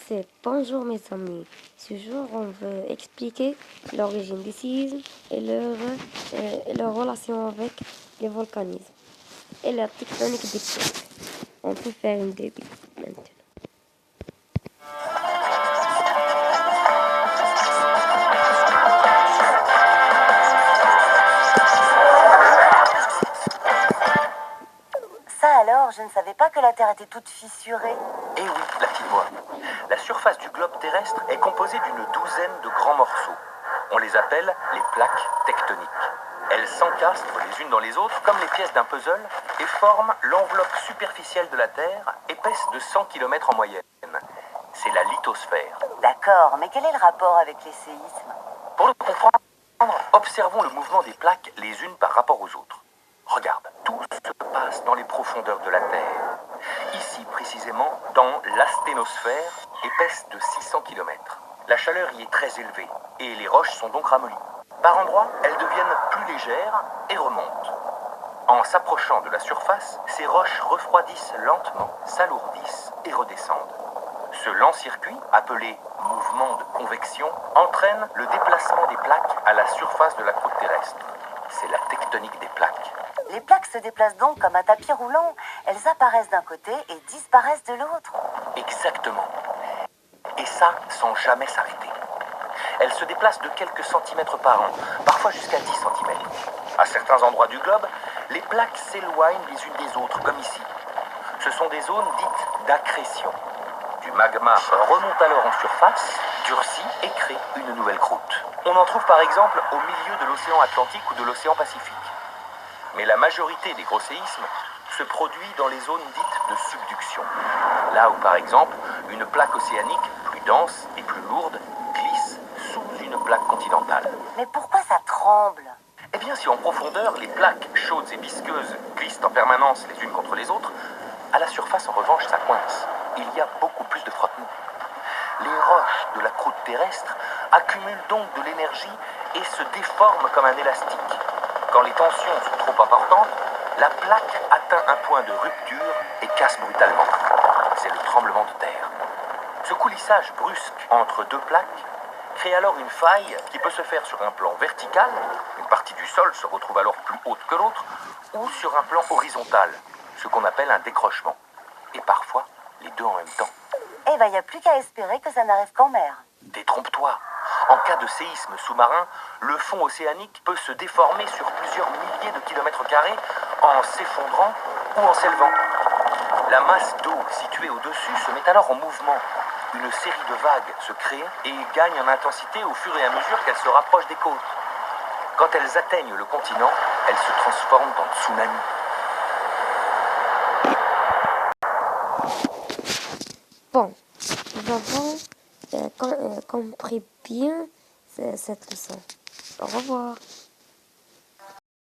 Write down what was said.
C'est bonjour mes amis. Ce jour, on veut expliquer l'origine des séismes et leur relation avec le volcanisme et la tectonique des plaques. On peut faire une début maintenant. Ça alors, je ne savais pas que la Terre était toute fissurée. Eh oui, la petite voix. La surface du globe terrestre est composée d'une douzaine de grands morceaux. On les appelle les plaques tectoniques. Elles s'encastrent les unes dans les autres comme les pièces d'un puzzle et forment l'enveloppe superficielle de la Terre, épaisse de 100 km en moyenne. C'est la lithosphère. D'accord, mais quel est le rapport avec les séismes? Pour le comprendre, observons le mouvement des plaques les unes par rapport aux autres. Regarde, tout se passe dans les profondeurs de la Terre. Ici, précisément, dans l'asténosphère, épaisse de 600 km. La chaleur y est très élevée et les roches sont donc ramollies. Par endroits, elles deviennent plus légères et remontent. En s'approchant de la surface, ces roches refroidissent lentement, s'alourdissent et redescendent. Ce lent circuit, appelé mouvement de convection, entraîne le déplacement des plaques à la surface de la croûte terrestre. C'est la tectonique des plaques. Les plaques se déplacent donc comme un tapis roulant. Elles apparaissent d'un côté et disparaissent de l'autre. Exactement. Et ça sans jamais s'arrêter. Elles se déplacent de quelques centimètres par an, parfois jusqu'à 10 centimètres. À certains endroits du globe, les plaques s'éloignent les unes des autres, comme ici. Ce sont des zones dites d'accrétion. Du magma remonte alors en surface, durcit et crée une nouvelle croûte. On en trouve par exemple au milieu de l'océan Atlantique ou de l'océan Pacifique. Mais la majorité des gros séismes se produit dans les zones dites de subduction. Là où par exemple une plaque océanique plus dense et plus lourde glisse sous une plaque continentale. Mais pourquoi ça tremble? Eh bien si en profondeur les plaques chaudes et visqueuses glissent en permanence les unes contre les autres, à la surface en revanche ça coince. Il y a beaucoup plus de frottement. Les roches de la croûte terrestre accumulent donc de l'énergie et se déforment comme un élastique. Quand les tensions sont trop importantes, la plaque atteint un point de rupture et casse brutalement. C'est le tremblement de terre. Ce coulissage brusque entre deux plaques crée alors une faille qui peut se faire sur un plan vertical, une partie du sol se retrouve alors plus haute que l'autre, ou sur un plan horizontal, ce qu'on appelle un décrochement. Et parfois, les deux en même temps. Eh ben, il n'y a plus qu'à espérer que ça n'arrive qu'en mer. Détrompe-toi. En cas de séisme sous-marin, le fond océanique peut se déformer sur plusieurs milliers de kilomètres carrés en s'effondrant ou en s'élevant. La masse d'eau située au-dessus se met alors en mouvement. Une série de vagues se crée et gagne en intensité au fur et à mesure qu'elles se rapprochent des côtes. Quand elles atteignent le continent, elles se transforment en tsunamis. Bon, nous avons compris bien cette leçon. Au revoir.